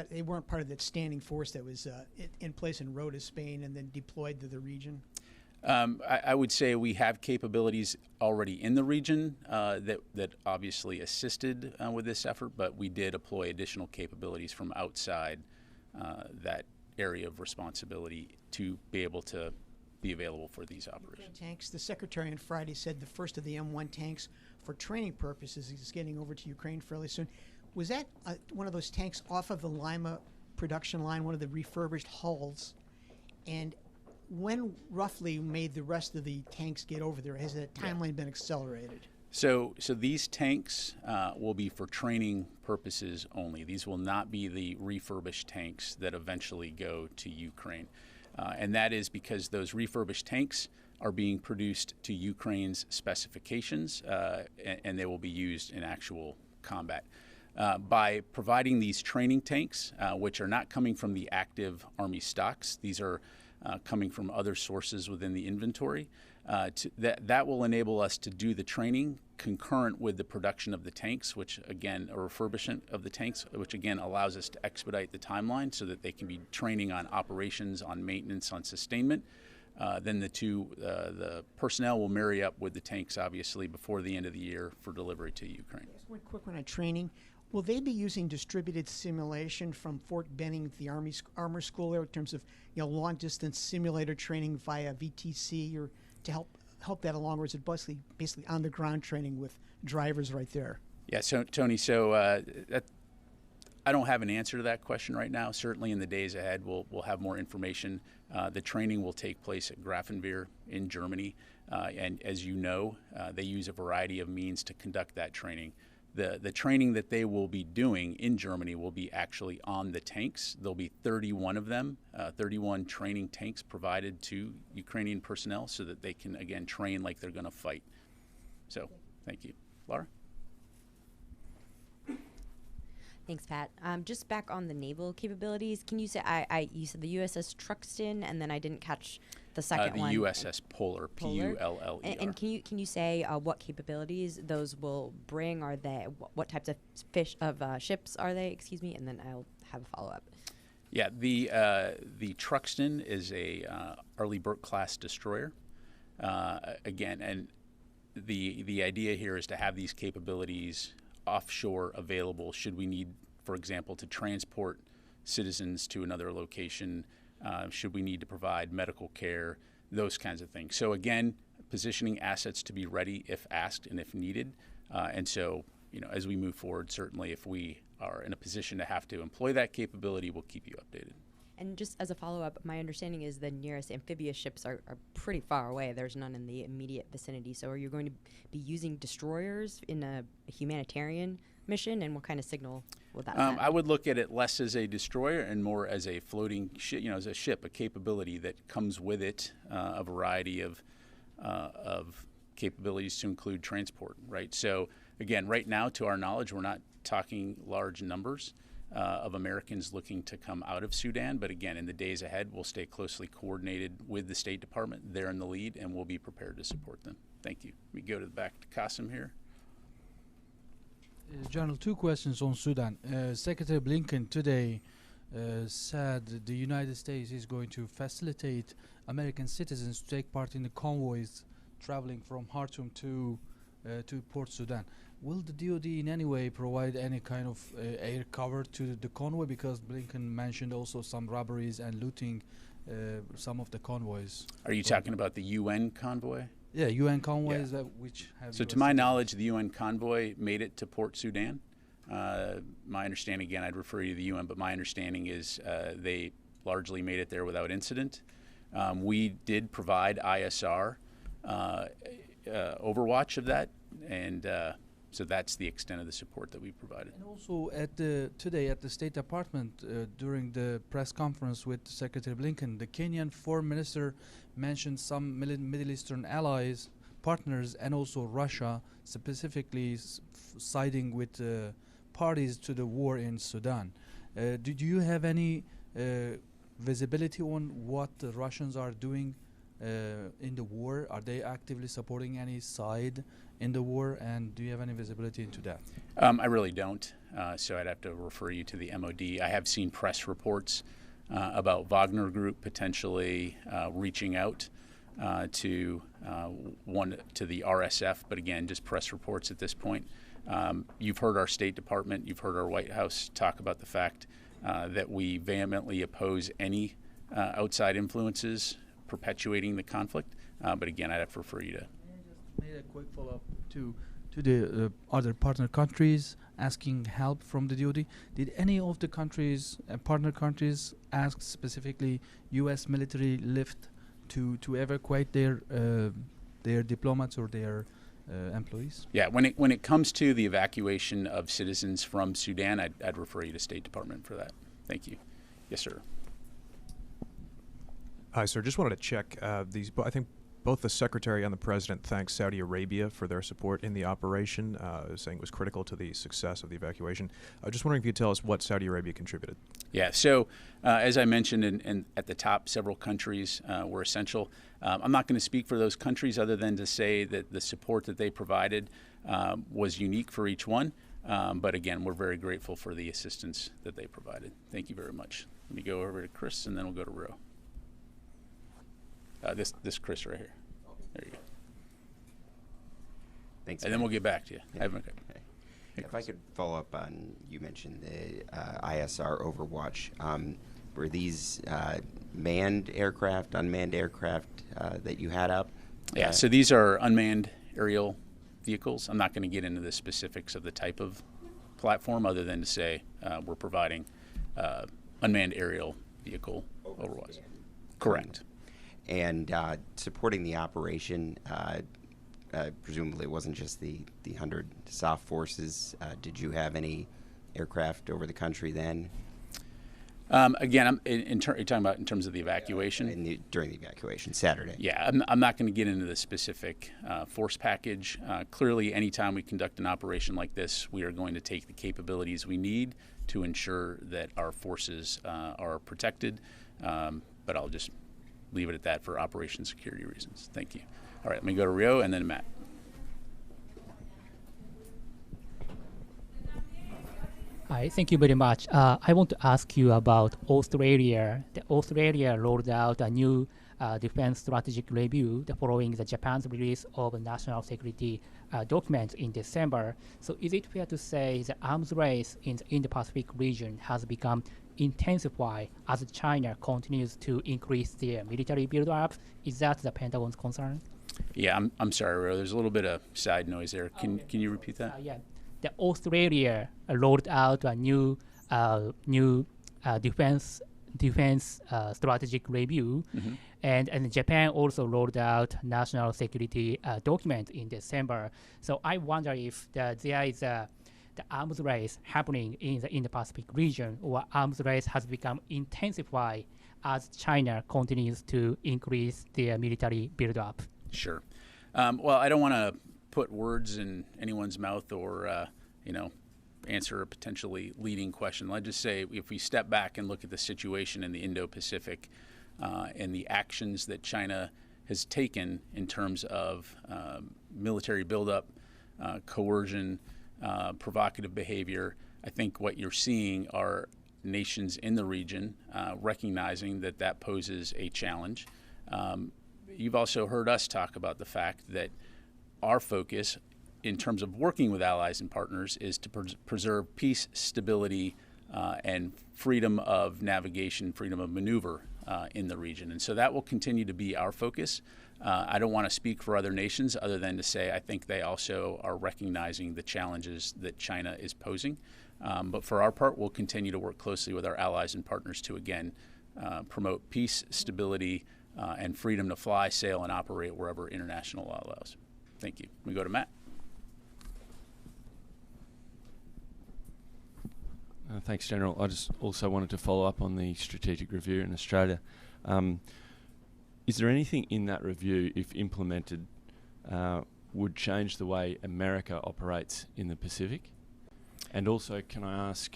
they weren't part of that standing force that was in place in Rota, Spain, and then deployed to the region? I would say we have capabilities already in the region that obviously assisted with this effort, but we did deploy additional capabilities from outside that area of responsibility to be able to be available for these operations. Tanks. The Secretary on Friday said the first of the M1 tanks for training purposes is getting over to Ukraine fairly soon. Was that one of those tanks off of the Lima production line, one of the refurbished hulls? And when roughly may the rest of the tanks get over there? Has the timeline been accelerated? So these tanks will be for training purposes only. These will not be the refurbished tanks that eventually go to Ukraine. And that is because those refurbished tanks are being produced to Ukraine's specifications, and they will be used in actual combat. By providing these training tanks, which are not coming from the active Army stocks, these are coming from other sources within the inventory, that will enable us to do the training concurrent with the production of the tanks, which again, a refurbishment of the tanks, which again allows us to expedite the timeline so that they can be training on operations, on maintenance, on sustainment. Then the personnel will marry up with the tanks, obviously, before the end of the year for delivery to Ukraine. Just one quick one on training. Will they be using distributed simulation from Fort Benning, the Army's Armor School there, in terms of long-distance simulator training via VTC, or to help that along, or is it basically on-the-ground training with drivers right there? Yeah, so Tony, I don't have an answer to that question right now. Certainly in the days ahead, we'll have more information. The training will take place at Grafenwehr in Germany, and as you know, they use a variety of means to conduct that training. The training that they will be doing in Germany will be actually on the tanks. There'll be 31 of them, 31 training tanks provided to Ukrainian personnel so that they can, again, train like they're going to fight. So, thank you. Laura? Thanks, Pat. Just back on the naval capabilities, can you say, you said the USS Truxtun, and then I didn't catch the second one. The USS Polar, P-U-L-L-E-R. And can you say what capabilities those will bring? Are they, what types of ships are they, excuse me, and then I'll have a follow-up. Yeah, the Truxtun is a Arleigh Burke-class destroyer. Again, and the idea here is to have these capabilities offshore available should we need, for example, to transport citizens to another location, should we need to provide medical care, those kinds of things. So again, positioning assets to be ready if asked and if needed. And so, as we move forward, certainly if we are in a position to have to employ that capability, we'll keep you updated. And just as a follow-up, my understanding is the nearest amphibious ships are pretty far away. There's none in the immediate vicinity. So are you going to be using destroyers in a humanitarian mission? And what kind of signal will that send? I would look at it less as a destroyer and more as a floating ship, as a ship, a capability that comes with it a variety of capabilities to include transport, right? So again, right now, to our knowledge, we're not talking large numbers of Americans looking to come out of Sudan. But again, in the days ahead, we'll stay closely coordinated with the State Department. They're in the lead, and we'll be prepared to support them. Thank you. We go to the back to Qasim here. General, two questions on Sudan. Secretary Blinken today said the United States is going to facilitate American citizens to take part in the convoys traveling from Khartoum to Port Sudan. Will the DoD in any way provide any kind of air cover to the convoy? Because Blinken mentioned also some robberies and looting some of the convoys. Are you talking about the UN convoy? Yeah, UN convoys which have... So to my knowledge, the UN convoy made it to Port Sudan. My understanding, again, I'd refer you to the UN, but my understanding is they largely made it there without incident. We did provide ISR overwatch of that, and so that's the extent of the support that we provided. And also today at the State Department, during the press conference with Secretary Blinken, the Kenyan Foreign Minister mentioned some Middle Eastern allies, partners, and also Russia, specifically siding with parties to the war in Sudan. Do you have any visibility on what the Russians are doing in the war? Are they actively supporting any side in the war? And do you have any visibility into that? I really don't. So I'd have to refer you to the MOD. I have seen press reports about Wagner Group potentially reaching out to the RSF, but again, just press reports at this point. You've heard our State Department, you've heard our White House talk about the fact that we vehemently oppose any outside influences perpetuating the conflict. But again, I'd have to refer you to. Made a quick follow-up to the other partner countries asking help from the DoD. Did any of the countries, partner countries, ask specifically U.S. military lift to evacuate their diplomats or their employees? Yeah, when it comes to the evacuation of citizens from Sudan, I'd refer you to State Department for that. Thank you. Yes, sir. Hi, sir. Just wanted to check these. I think both the Secretary and the President thanked Saudi Arabia for their support in the operation, saying it was critical to the success of the evacuation. Just wondering if you could tell us what Saudi Arabia contributed. Yeah, so as I mentioned at the top, several countries were essential. I'm not going to speak for those countries other than to say that the support that they provided was unique for each one. But again, we're very grateful for the assistance that they provided. Thank you very much. Let me go over to Chris, and then we'll go to Ro. This Chris right here. There you go. Thanks. And then we'll get back to you. Yeah. Okay. Okay. If I could follow up on, you mentioned the ISR Overwatch. Were these manned aircraft, unmanned aircraft that you had up? Yeah, so these are unmanned aerial vehicles. I'm not going to get into the specifics of the type of platform other than to say we're providing unmanned aerial vehicle Overwatch. Correct. And supporting the operation, presumably it wasn't just the 100 soft forces. Did you have any aircraft over the country then? Again, you're talking about in terms of the evacuation? During the evacuation, Saturday. Yeah, I'm not going to get into the specific force package. Clearly, anytime we conduct an operation like this, we are going to take the capabilities we need to ensure that our forces are protected. But I'll just leave it at that for operation security reasons. Thank you. All right, let me go to Rio and then Matt. Hi, thank you very much. I want to ask you about Australia. Australia rolled out a new defense strategic review following the Japan's release of national security documents in December. So is it fair to say the arms race in the Indo-Pacific region has become intensified as China continues to increase their military build-up? Is that the Pentagon's concern? Yeah, I'm sorry, Rio. There's a little bit of side noise there. Can you repeat that? Yeah. The Australia rolled out a new defense strategic review, Mm-hmm. and Japan also rolled out national security document in December. So I wonder if there is the arms race happening in the Indo-Pacific region, or arms race has become intensified as China continues to increase their military build-up. Sure. Well, I don't want to put words in anyone's mouth or, answer a potentially leading question. Let's just say if we step back and look at the situation in the Indo-Pacific and the actions that China has taken in terms of military buildup, coercion, provocative behavior, I think what you're seeing are nations in the region recognizing that poses a challenge. You've also heard us talk about the fact that our focus in terms of working with allies and partners is to preserve peace, stability, and freedom of navigation, freedom of maneuver in the region. And so that will continue to be our focus. I don't want to speak for other nations other than to say I think they also are recognizing the challenges that China is posing. But for our part, we'll continue to work closely with our allies and partners to, again, promote peace, stability, and freedom to fly, sail, and operate wherever international law allows. Thank you. We go to Matt. Thanks, General. I just also wanted to follow up on the strategic review in Australia. Is there anything in that review, if implemented, would change the way America operates in the Pacific? And also, can I ask,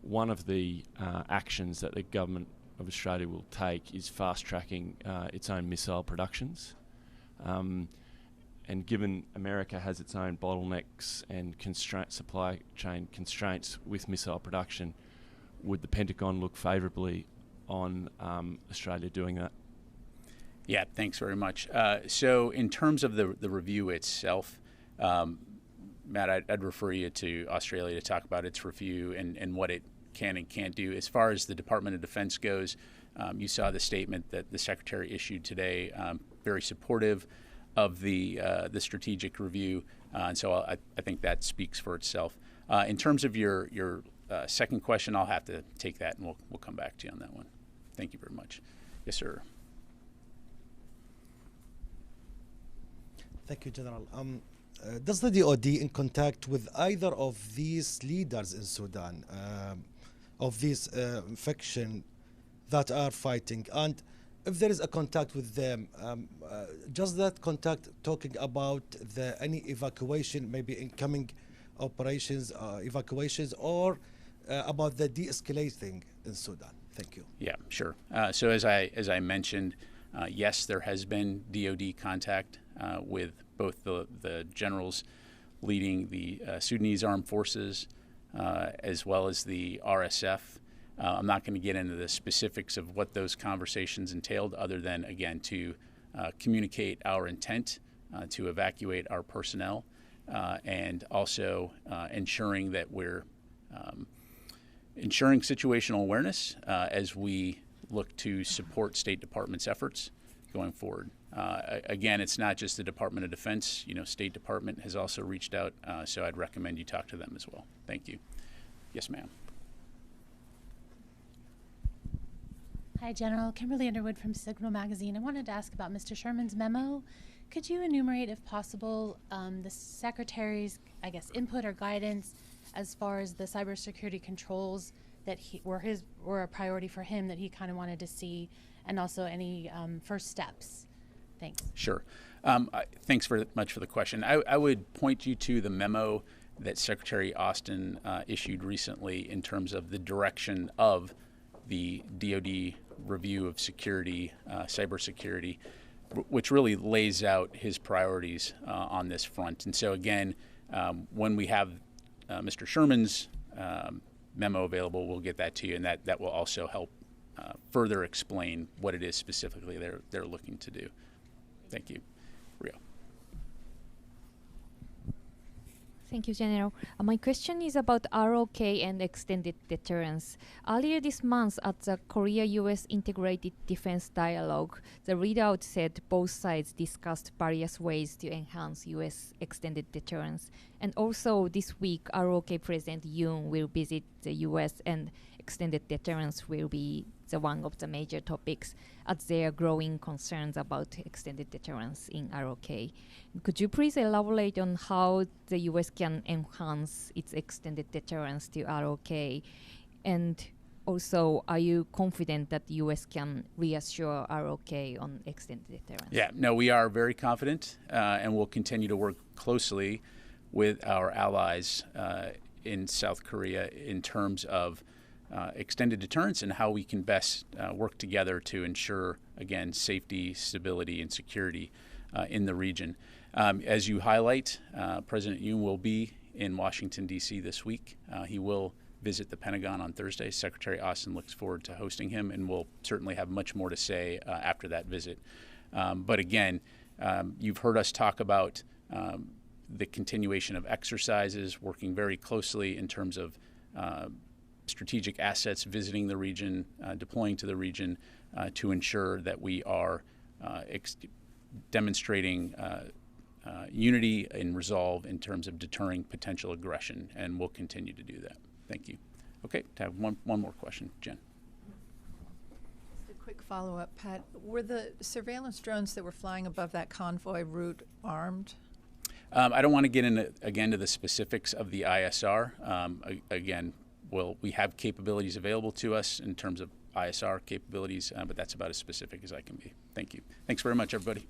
one of the actions that the government of Australia will take is fast-tracking its own missile productions. And given America has its own bottlenecks and supply chain constraints with missile production, would the Pentagon look favourably on Australia doing that? Yeah, thanks very much. So in terms of the review itself, Matt, I'd refer you to Australia to talk about its review and what it can and can't do. As far as the Department of Defense goes, you saw the statement that the Secretary issued today, very supportive of the strategic review, and so I think that speaks for itself. In terms of your second question, I'll have to take that and we'll come back to you on that one. Thank you very much. Yes, sir. Thank you, General. Does the DoD in contact with either of these leaders in Sudan, of these faction that are fighting? And if there is a contact with them, does that contact talking about any evacuation, maybe incoming operations, evacuations, or about the de-escalating in Sudan? Thank you. Yeah, sure. So as I mentioned, yes, there has been DoD contact with both the generals leading the Sudanese armed forces as well as the RSF. I'm not going to get into the specifics of what those conversations entailed, other than, again, to communicate our intent to evacuate our personnel and also ensuring that we're ensuring situational awareness as we look to support State Department's efforts going forward. Again, it's not just the Department of Defense. State Department has also reached out, so I'd recommend you talk to them as well. Thank you. Yes, ma'am. Hi, General. Kimberly Underwood from Signal Magazine. I wanted to ask about Mr. Sherman's memo. Could you enumerate, if possible, the Secretary's, input or guidance as far as the cybersecurity controls that were a priority for him that he kind of wanted to see, and also any first steps? Thanks. Sure. Thanks very much for the question. I would point you to the memo that Secretary Austin issued recently in terms of the direction of the DoD review of security, cybersecurity, which really lays out his priorities on this front. And so again, when we have Mr. Sherman's memo available, we'll get that to you, and that will also help further explain what it is specifically they're looking to do. Thank you. Rio. Thank you, General. My question is about ROK and extended deterrence. Earlier this month at the Korea-US Integrated Defense Dialogue, the readout said both sides discussed various ways to enhance US extended deterrence. And also this week, ROK President Yoon will visit the US, and extended deterrence will be one of the major topics as there are growing concerns about extended deterrence in ROK. Could you please elaborate on how the US can enhance its extended deterrence to ROK? And also, are you confident that the US can reassure ROK on extended deterrence? Yeah, no, we are very confident, and we'll continue to work closely with our allies in South Korea in terms of extended deterrence and how we can best work together to ensure, again, safety, stability, and security in the region. As you highlight, President Yoon will be in Washington, D.C. this week. He will visit the Pentagon on Thursday. Secretary Austin looks forward to hosting him, and we'll certainly have much more to say after that visit. But again, you've heard us talk about the continuation of exercises, working very closely in terms of strategic assets visiting the region, deploying to the region to ensure that we are demonstrating unity and resolve in terms of deterring potential aggression, and we'll continue to do that. Thank you. Okay, I have one more question. Jen. Just a quick follow-up, Pat. Were the surveillance drones that were flying above that convoy route armed? I don't want to get into, again, to the specifics of the ISR. Again, we have capabilities available to us in terms of ISR capabilities, but that's about as specific as I can be. Thank you. Thanks very much, everybody.